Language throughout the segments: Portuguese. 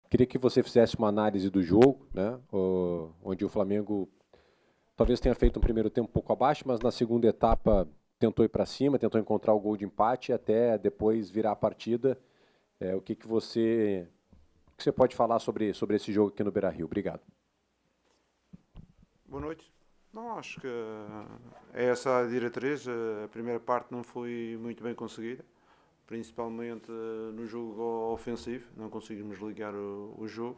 Queria que você fizesse uma análise do jogo, né, onde o Flamengo talvez tenha feito um primeiro tempo um pouco abaixo, mas na segunda etapa tentou ir para cima, tentou encontrar o gol de empate e até depois virar a partida. O que você pode falar sobre esse jogo aqui no Beira-Rio? Obrigado. Boa noite. Não, acho que é essa a diretriz. A primeira parte não foi muito bem conseguida, principalmente no jogo ofensivo. Não conseguimos ligar o jogo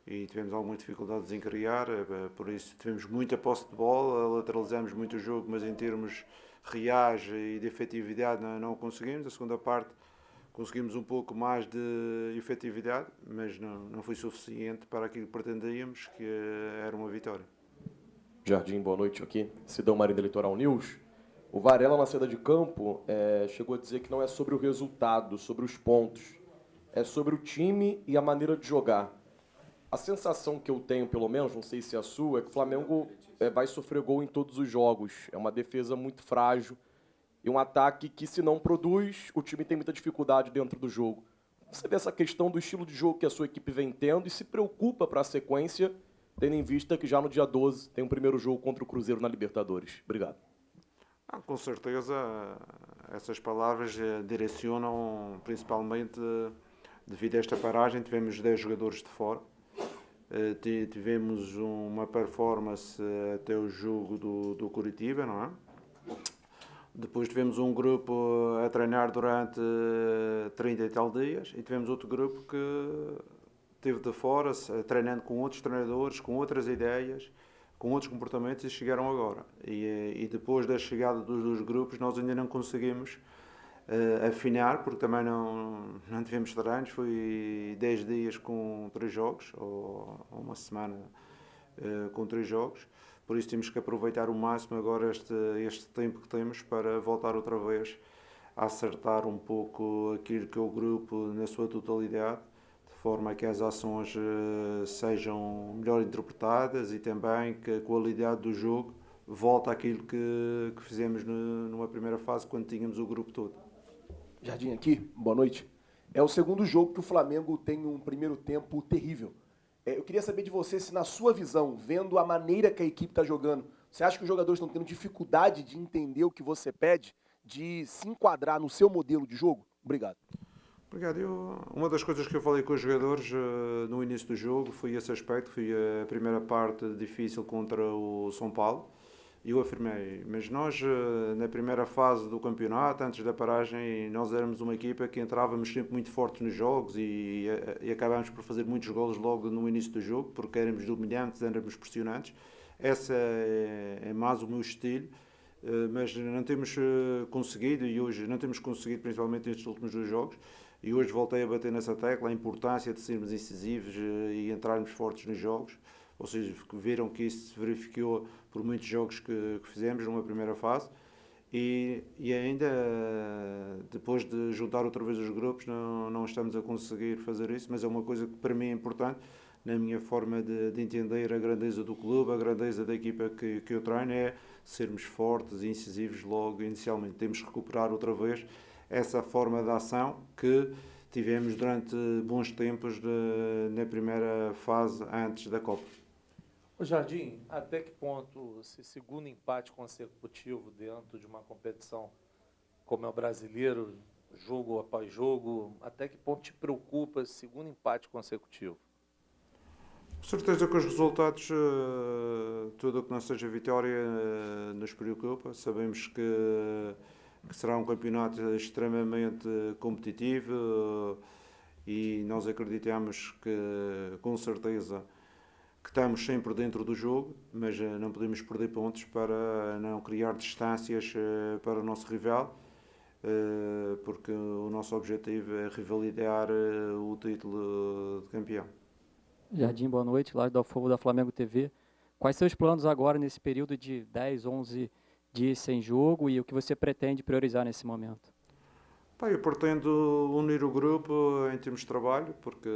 e tivemos algumas dificuldades em criar. Por isso, tivemos muita posse de bola, lateralizamos muito o jogo, mas em termos reais e de efetividade não o conseguimos. A segunda parte conseguimos um pouco mais de efetividade, mas não foi suficiente para aquilo que pretendíamos, que era uma vitória. Jardim, boa noite aqui. Sidão Marinda Litoral News. O Varela, na saída de campo, chegou a dizer que não é sobre o resultado, sobre os pontos. É sobre o time e a maneira de jogar. A sensação que eu tenho, pelo menos, não sei se é a sua, é que o Flamengo vai sofrer gol em todos os jogos. É uma defesa muito frágil e um ataque que, se não produz, o time tem muita dificuldade dentro do jogo. Você vê essa questão do estilo de jogo que a sua equipe vem tendo e se preocupa para a sequência, tendo em vista que já no dia 12 tem o primeiro jogo contra o Cruzeiro na Libertadores. Obrigado. Com certeza, essas palavras direcionam principalmente devido a esta paragem. Tivemos 10 jogadores de fora, tivemos uma performance até o jogo do Curitiba, não é? Depois tivemos um grupo a treinar durante 30 e tal dias e tivemos outro grupo que esteve de fora, treinando com outros treinadores, com outras ideias, com outros comportamentos e chegaram agora. E depois da chegada dos dois grupos nós ainda não conseguimos afinar, porque também não tivemos treinos, foi 10 dias com 3 jogos, ou uma semana com 3 jogos. Por isso temos que aproveitar o máximo agora este tempo que temos para voltar outra vez a acertar um pouco aquilo que é o grupo na sua totalidade, de forma a que as ações sejam melhor interpretadas e também que a qualidade do jogo volte àquilo que fizemos numa primeira fase, quando tínhamos o grupo todo. Jardim aqui, boa noite. É o segundo jogo que o Flamengo tem um primeiro tempo terrível. Eu queria saber de você se, na sua visão, vendo a maneira que a equipe está jogando, você acha que os jogadores estão tendo dificuldade de entender o que você pede, de se enquadrar no seu modelo de jogo? Obrigado. Obrigado. Uma das coisas que eu falei com os jogadores no início do jogo foi esse aspecto. Foi a primeira parte difícil contra o São Paulo. E eu afirmei, mas nós na primeira fase do campeonato, antes da paragem, nós éramos uma equipa que entrávamos sempre muito fortes nos jogos e acabámos por fazer muitos golos logo no início do jogo, porque éramos dominantes, éramos pressionantes. Essa é mais o meu estilo, mas não temos conseguido, e hoje não temos conseguido, principalmente nestes últimos 2 jogos, e hoje voltei a bater nessa tecla, a importância de sermos incisivos e entrarmos fortes nos jogos. Ou seja, viram que isso se verificou por muitos jogos que fizemos numa primeira fase e ainda depois de juntar outra vez os grupos não estamos a conseguir fazer isso, mas é uma coisa que para mim é importante na minha forma de entender a grandeza do clube, a grandeza da equipa que eu treino, é sermos fortes e incisivos logo inicialmente. Temos que recuperar outra vez essa forma de ação que tivemos durante bons tempos na primeira fase antes da Copa. O Jardim, até que ponto esse segundo empate consecutivo dentro de uma competição como é o Brasileiro, jogo após jogo, até que ponto te preocupa esse segundo empate consecutivo? Com certeza que os resultados, tudo o que não seja vitória, nos preocupa. Sabemos que será um campeonato extremamente competitivo e nós acreditamos que, com certeza, que estamos sempre dentro do jogo, mas não podemos perder pontos para não criar distâncias para o nosso rival, porque o nosso objetivo é revalidar o título de campeão. Jardim, boa noite, lá do Fogo da Flamengo TV. Quais são os planos agora nesse período de 10, 11 dias sem jogo e o que você pretende priorizar nesse momento? Eu pretendo unir o grupo em termos de trabalho, porque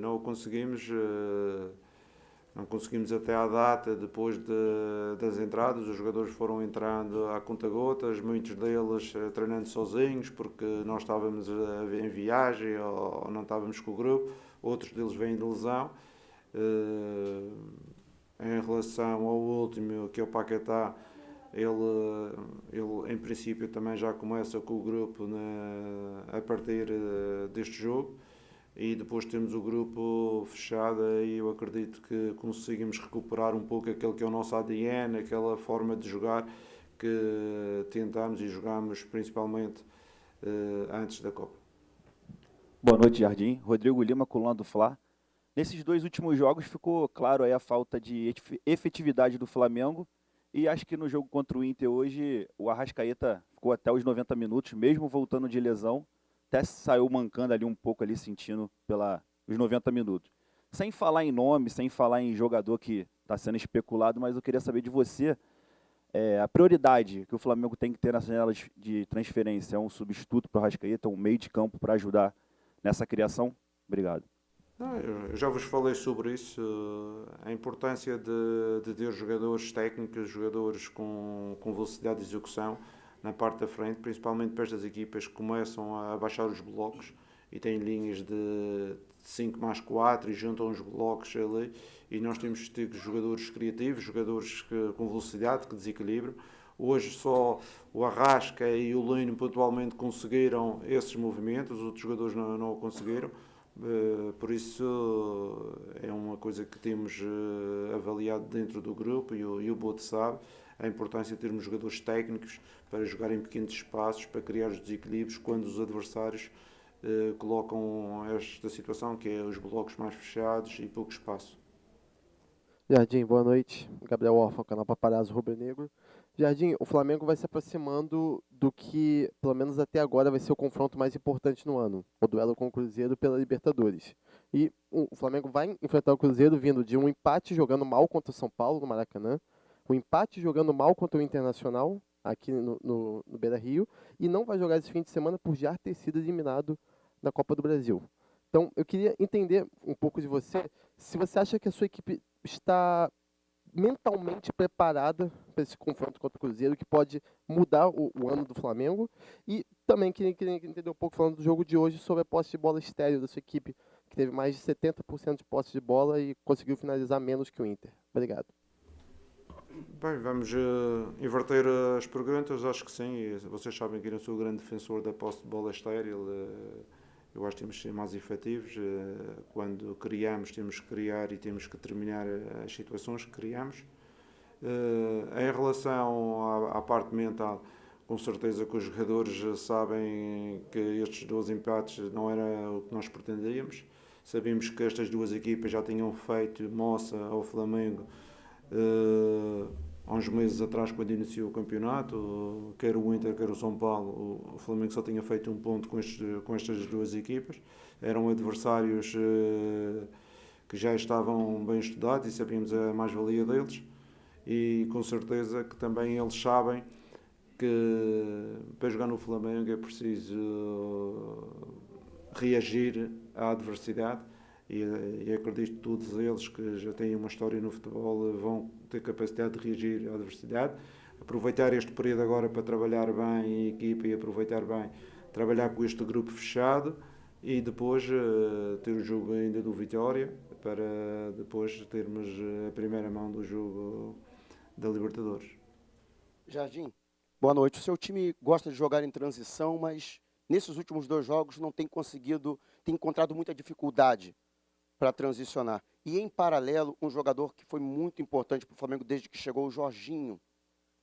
não o conseguimos. Não conseguimos até à data, depois das entradas, os jogadores foram entrando a conta-gotas, muitos deles treinando sozinhos, porque nós estávamos em viagem ou não estávamos com o grupo, outros deles vêm de lesão. Em relação ao último, que é o Paquetá, ele em princípio também já começa com o grupo a partir deste jogo. E depois temos o grupo fechado e eu acredito que conseguimos recuperar um pouco aquele que é o nosso ADN, aquela forma de jogar que tentamos e jogamos principalmente antes da Copa. Boa noite, Jardim. Rodrigo Lima, coluna do Fla. Nesses 2 últimos jogos ficou claro aí a falta de efetividade do Flamengo e acho que no jogo contra o Inter hoje o Arrascaeta ficou até os 90 minutos, mesmo voltando de lesão. Até saiu mancando ali um pouco, ali sentindo os 90 minutos. Sem falar em nome, sem falar em jogador que está sendo especulado, mas eu queria saber de você, a prioridade que o Flamengo tem que ter nas janelas de transferência é um substituto para o Arrascaeta, um meio de campo para ajudar nessa criação? Obrigado. Eu já vos falei sobre isso, a importância de ter jogadores técnicos, jogadores com velocidade de execução na parte da frente, principalmente para estas equipas que começam a baixar os blocos e têm linhas de 5+4 e juntam os blocos ali, e nós temos de ter jogadores criativos, jogadores com velocidade, que desequilibram. Hoje só o Arrasca e o Lino pontualmente conseguiram esses movimentos, os outros jogadores não o conseguiram. Por isso é uma coisa que temos avaliado dentro do grupo e o Bote sabe a importância de termos jogadores técnicos para jogar em pequenos espaços, para criar os desequilíbrios quando os adversários colocam esta situação, que é os blocos mais fechados e pouco espaço. Jardim, boa noite. Gabriel Orfa, canal Paparazzo Rubro Negro. Jardim, o Flamengo vai se aproximando do que, pelo menos até agora, vai ser o confronto mais importante no ano, o duelo com o Cruzeiro pela Libertadores. E o Flamengo vai enfrentar o Cruzeiro vindo de um empate jogando mal contra o São Paulo, no Maracanã, um empate jogando mal contra o Internacional, aqui no Beira-Rio, e não vai jogar esse fim de semana por já ter sido eliminado da Copa do Brasil. Então, eu queria entender um pouco de você, se você acha que a sua equipe está mentalmente preparada para esse confronto contra o Cruzeiro, que pode mudar o ano do Flamengo, e também queria entender um pouco, falando do jogo de hoje, sobre a posse de bola estéreo da sua equipe, que teve mais de 70% de posse de bola e conseguiu finalizar menos que o Inter. Obrigado. Bem, vamos inverter as perguntas, acho que sim, e vocês sabem que eu não sou o grande defensor da posse de bola estéril. Eu acho que temos que ser mais efetivos. Quando criamos, temos que criar e temos que terminar as situações que criamos. Em relação à parte mental, com certeza que os jogadores sabem que estes 2 empates não era o que nós pretendíamos. Sabíamos que estas 2 equipas já tinham feito moça ao Flamengo há uns meses atrás, quando iniciou o campeonato, quer o Inter, quer o São Paulo, o Flamengo só tinha feito um ponto com estas 2 equipas. Eram adversários que já estavam bem estudados e sabíamos a mais-valia deles, e com certeza que também eles sabem que para jogar no Flamengo é preciso reagir à adversidade. E acredito que todos eles que já têm uma história no futebol vão ter capacidade de reagir à adversidade, aproveitar este período agora para trabalhar bem a equipa e aproveitar bem, trabalhar com este grupo fechado e depois ter o jogo ainda do Vitória, para depois termos a primeira mão do jogo da Libertadores. Jardim, boa noite. O seu time gosta de jogar em transição, mas nesses últimos 2 jogos não tem conseguido, tem encontrado muita dificuldade para transicionar. E, em paralelo, um jogador que foi muito importante para o Flamengo desde que chegou, o Jorginho,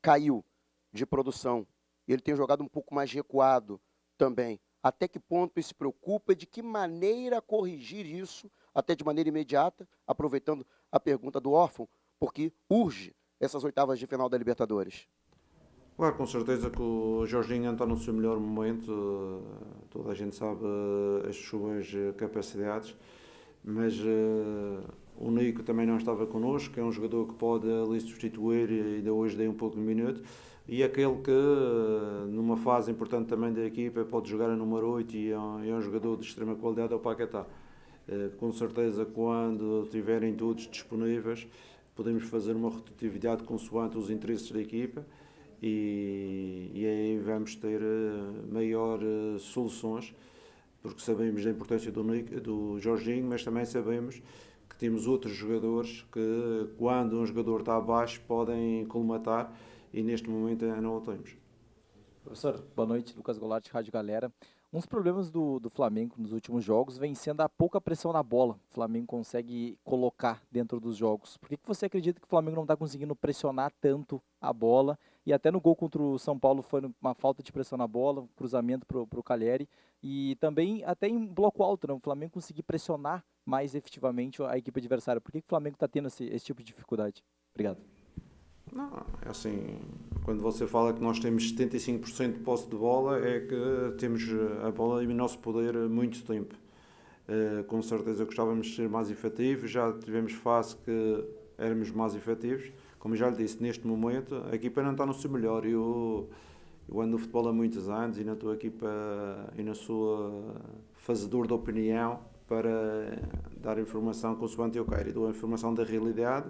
caiu de produção. Ele tem jogado um pouco mais recuado também. Até que ponto isso se preocupa e de que maneira corrigir isso, até de maneira imediata, aproveitando a pergunta do órfão, porque urge essas oitavas de final da Libertadores? Claro, com certeza que o Jorginho não está no seu melhor momento, toda a gente sabe as suas capacidades, mas o Nico também não estava connosco, é um jogador que pode ali substituir, e ainda hoje dei um pouco de minuto, e aquele que numa fase importante também da equipa pode jogar a número 8 e é um jogador de extrema qualidade, é o Paquetá. Com certeza, quando estiverem todos disponíveis, podemos fazer uma rotatividade consoante os interesses da equipa e aí vamos ter maior soluções, porque sabemos da importância do Jorginho, mas também sabemos que temos outros jogadores que, quando um jogador está abaixo, podem colmatar e neste momento ainda não o temos. Professor, boa noite. Lucas Goulart, Rádio Galera. Um dos problemas do Flamengo nos últimos jogos vem sendo a pouca pressão na bola. O Flamengo consegue colocar dentro dos jogos. Por que você acredita que o Flamengo não está conseguindo pressionar tanto a bola? E até no gol contra o São Paulo foi uma falta de pressão na bola, um cruzamento para o Calleri. E também até em bloco alto, né? O Flamengo conseguir pressionar mais efetivamente a equipe adversária. Por que o Flamengo está tendo esse tipo de dificuldade? Obrigado. Não, é assim, quando você fala que nós temos 75% de posse de bola, é que temos a bola em nosso poder há muito tempo. Com certeza gostávamos de ser mais efetivos, já tivemos fase que éramos mais efetivos. Como já lhe disse, neste momento a equipa não está no seu melhor. Eu ando no futebol há muitos anos e na tua equipa e na sua fazedor de opinião para dar informação consoante eu quero. E dou a informação da realidade.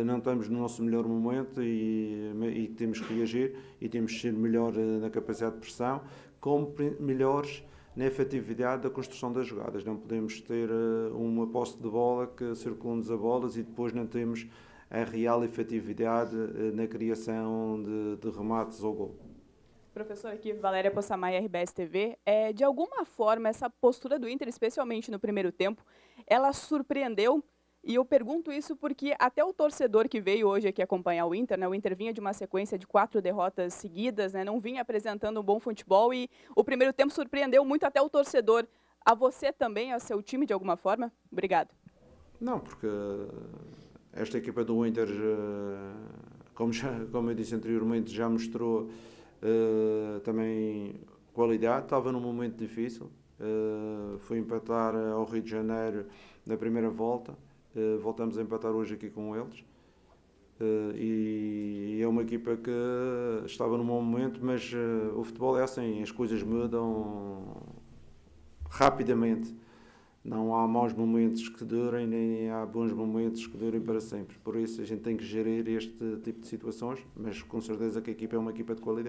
Não estamos no nosso melhor momento e temos que reagir e temos que ser melhor na capacidade de pressão, como melhores na efetividade da construção das jogadas. Não podemos ter uma posse de bola que circula-nos a bolas e depois não temos a real efetividade na criação de remates ao gol. Professor, aqui Valéria Poçamai, RBS TV. De alguma forma, essa postura do Inter, especialmente no primeiro tempo, ela surpreendeu? E eu pergunto isso porque até o torcedor que veio hoje aqui acompanhar o Inter, né, o Inter vinha de uma sequência de 4 derrotas seguidas, né, não vinha apresentando um bom futebol e o primeiro tempo surpreendeu muito até o torcedor. A você também, a seu time de alguma forma? Obrigado. Não, porque esta equipa do Inter, como eu disse anteriormente, já mostrou também qualidade, estava num momento difícil, foi empatar ao Rio de Janeiro na primeira volta. Voltamos a empatar hoje aqui com eles e é uma equipa que estava num bom momento, mas o futebol é assim, as coisas mudam rapidamente, não há maus momentos que durem, nem há bons momentos que durem para sempre, por isso a gente tem que gerir este tipo de situações, mas com certeza que a equipa é uma equipa de qualidade.